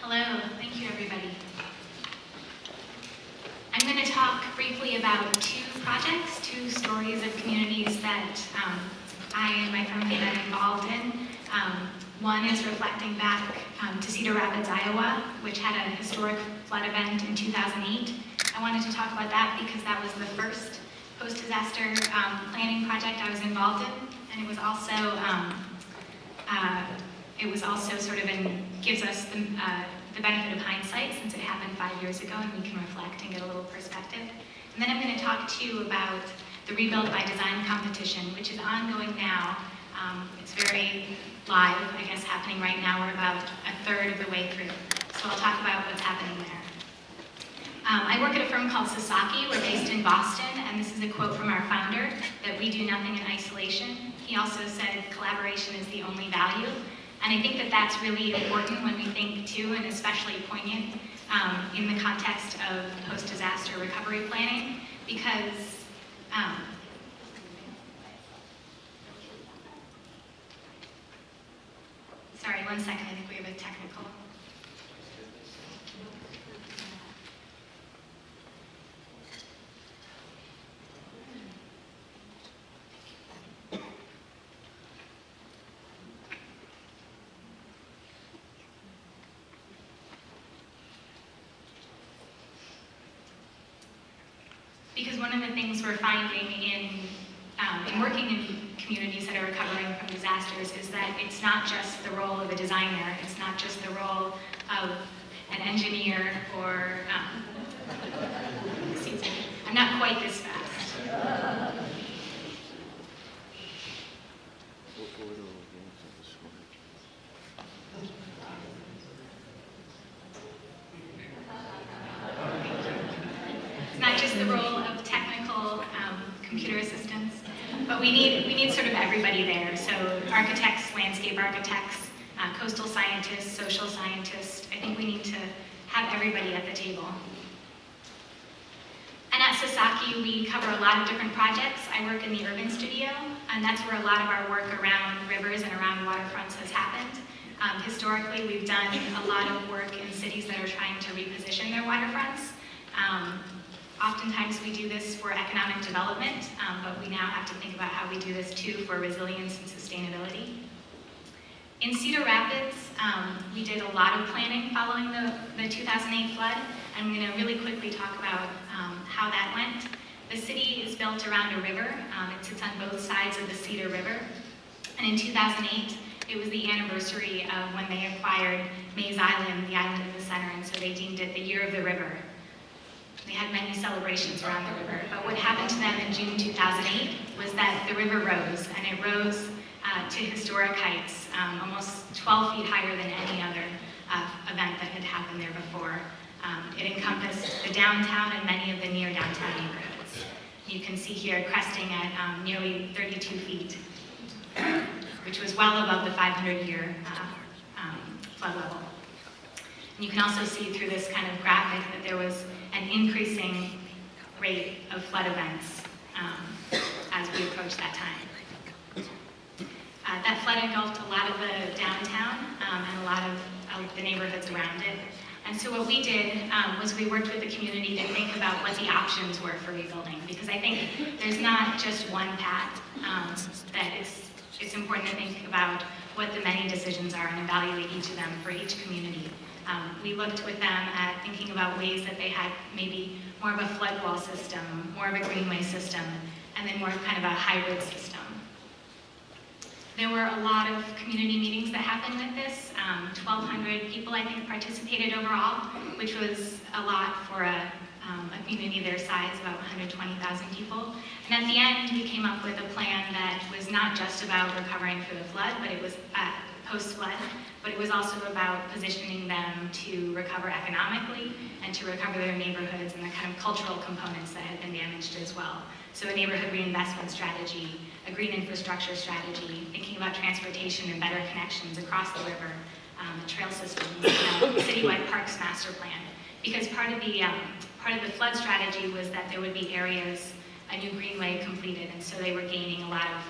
Hello, thank you everybody. I'm going to talk briefly about two projects, two stories of communities that I and my firm have been involved in. One is reflecting back to Cedar Rapids, Iowa, which had a historic flood event in 2008. I wanted to talk about that because that was the first post-disaster planning project I was involved in, and it was also sort of gives us the benefit of hindsight since it happened 5 years ago and we can reflect and get a little perspective. And then I'm going to talk to you about the Rebuild by Design competition, which is ongoing now. It's very live, I guess, happening right now. We're about a third of the way through. So I'll talk about what's happening there. I work at a firm called Sasaki. We're based in Boston, and this is a quote from our founder, that we do nothing in isolation. He also said, collaboration is the only value. And I think that that's really important when we think too, and especially poignant in the context of post-disaster recovery planning, because sorry, 1 second, I think we have a technical. Because one of the things we're finding in working in communities that are recovering from disasters is that it's not just the role of a designer, it's not just the role of an engineer or, excuse me, I'm not quite this fast. It's not just the role of technical computer assistants, but we need sort of everybody there. So architects, landscape architects, coastal scientists, social scientists. I think we need to have everybody at the table. And at Sasaki, we cover a lot of different projects. I work in the urban studio, and that's where a lot of our work around rivers and around waterfronts has happened. Historically, we've done a lot of work in cities that are trying to reposition their waterfronts. Oftentimes we do this for economic development, but we now have to think about how we do this too for resilience and sustainability. In Cedar Rapids, we did a lot of planning following the 2008 flood, and I'm going to really quickly talk about how that went. The city is built around a river. It sits on both sides of the Cedar River, and in 2008, it was the anniversary of when they acquired Mays Island, the island in the center, and so they deemed it the Year of the River. They had many celebrations around the river, but what happened to them in June 2008 was that the river rose, and it rose to historic heights, almost 12 feet higher than any other event that had happened there before. It encompassed the downtown and many of the near downtown neighborhoods. You can see here cresting at nearly 32 feet, which was well above the 500-year flood level. And you can also see through this kind of graphic that there was an increasing rate of flood events as we approach that time. That flood engulfed a lot of the downtown and a lot of the neighborhoods around it. And so what we did was we worked with the community to think about what the options were for rebuilding, because I think there's not just one path, that it's important to think about what the many decisions are and evaluate each of them for each community. We looked with them at thinking about ways that they had maybe more of a flood wall system, more of a greenway system, and then more kind of a hybrid system. There were a lot of community meetings that happened with this. 1,200 people, I think, participated overall, which was a lot for a community their size, about 120,000 people. And at the end, we came up with a plan that was not just about recovering for the flood, but it was post-flood, but it was also about positioning them to recover economically and to recover their neighborhoods and the kind of cultural components that had been damaged as well. So a neighborhood reinvestment strategy, a green infrastructure strategy, thinking about transportation and better connections across the river, trail systems, citywide parks master plan. Because part of the flood strategy was that there would be areas, a new greenway completed, and so they were gaining a lot of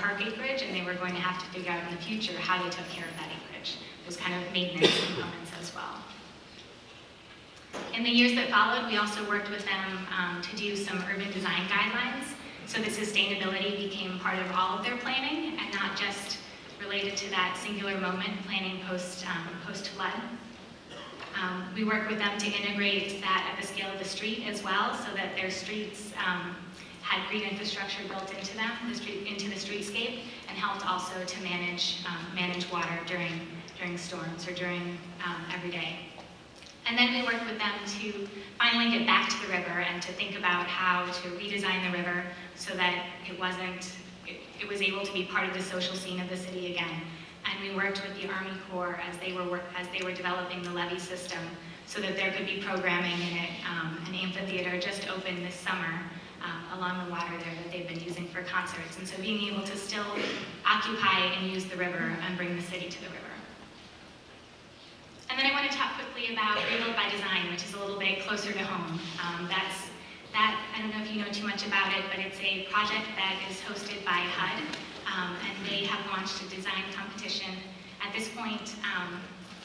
park acreage, and they were going to have to figure out in the future how they took care of that acreage. Those kind of maintenance components as well. In the years that followed, we also worked with them to do some urban design guidelines, so that sustainability became part of all of their planning and not just related to that singular moment, planning post-flood. We worked with them to integrate that at the scale of the street as well, so that their streets had green infrastructure built into them, into the streetscape, and helped also to manage water during storms or during every day. And then we worked with them to finally get back to the river and to think about how to redesign the river so that it was able to be part of the social scene of the city again. And we worked with the Army Corps as they were developing the levee system so that there could be programming in it. An amphitheater just opened this summer along the water there that they've been using for concerts. And so being able to still occupy and use the river and bring the city to the river. And then I want to talk quickly about Rebuild by Design, which is a little bit closer to home. I don't know if you know too much about it, but it's a project that is hosted by HUD, and they have launched a design competition. At this point,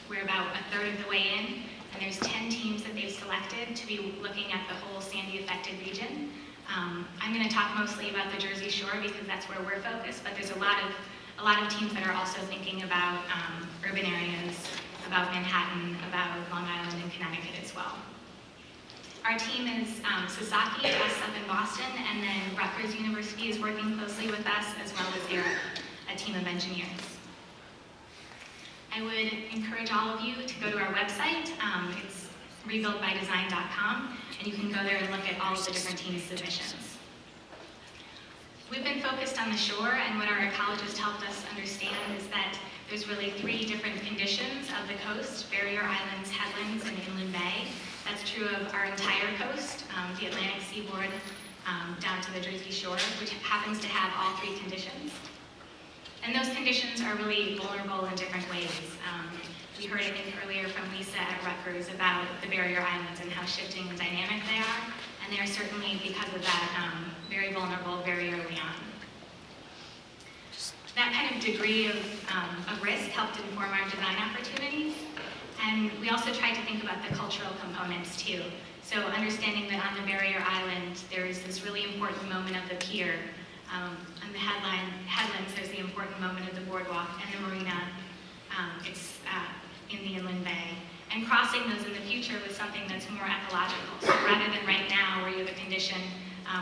we're about a third of the way in, and there's 10 teams that they've selected to be looking at the whole Sandy-affected region. I'm going to talk mostly about the Jersey Shore because that's where we're focused, but there's a lot of teams that are also thinking about urban areas, about Manhattan, about Long Island and Connecticut as well. Our team is Sasaki, us up in Boston, and then Rutgers University is working closely with us, as well as ERIC, a team of engineers. I would encourage all of you to go to our website. It's rebuildbydesign.com, and you can go there and look at all of the different team submissions. We've been focused on the shore, and what our ecologist helped us understand is that there's really 3 different conditions of the coast: barrier islands, headlands, and inland bay. That's true of our entire coast, the Atlantic seaboard down to the Jersey Shore, which happens to have all 3 conditions. And those conditions are really vulnerable in different ways. We heard, I think, earlier from Lisa at Rutgers about the barrier islands and how shifting and dynamic they are, and they are certainly, because of that, very vulnerable very early on. That kind of degree of risk helped inform our design opportunities. And we also tried to think about the cultural components too. So understanding that on the barrier island, there is this really important moment of the pier. On the headlands, there's the important moment of the boardwalk, and the marina, it's in the inland bay. And crossing those in the future with something that's more ecological. So rather than right now, where you have a condition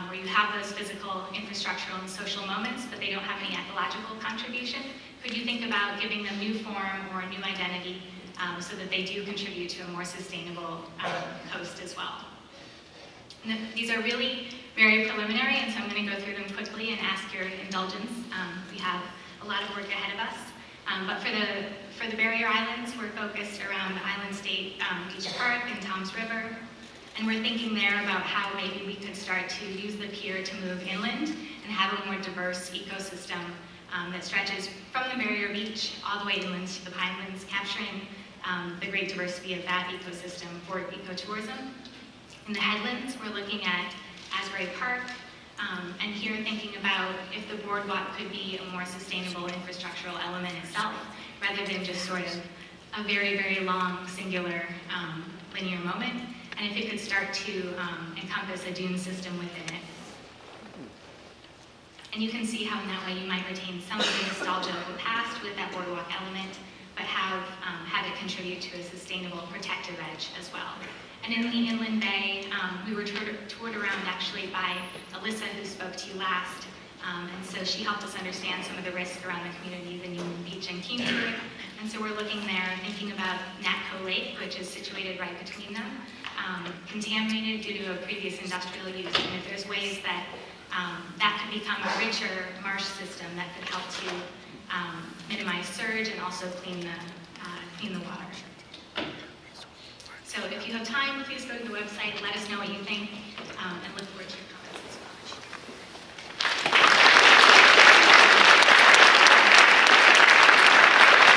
where you have those physical, infrastructural, and social moments, but they don't have any ecological contribution, could you think about giving them new form or a new identity so that they do contribute to a more sustainable coast as well? And these are really very preliminary, and so I'm going to go through them quickly and ask your indulgence. We have a lot of work ahead of us. But for the barrier islands, we're focused around Island State Beach Park and Toms River. And we're thinking there about how maybe we could start to use the pier to move inland and have a more diverse ecosystem that stretches from the barrier beach all the way inland to the Pinelands, capturing the great diversity of that ecosystem for ecotourism. In the headlands, we're looking at Asbury Park, and here thinking about if the boardwalk could be a more sustainable infrastructural element itself, rather than just sort of a very, very long, singular, linear moment, and if it could start to encompass a dune system within it. And you can see how in that way you might retain some of the nostalgia of the past with that boardwalk element, but have it contribute to a sustainable protective edge as well. And in the inland bay, we were toured around actually by Alyssa, who spoke to you last. And so she helped us understand some of the risks around the communities in Union Beach and Kingsburg. And so we're looking there, thinking about Natco Lake, which is situated right between them, contaminated due to a previous industrial use. And if there's ways that that could become a richer marsh system that could help to minimize surge and also clean the water. So if you have time, please go to the website, let us know what you think, and look forward to your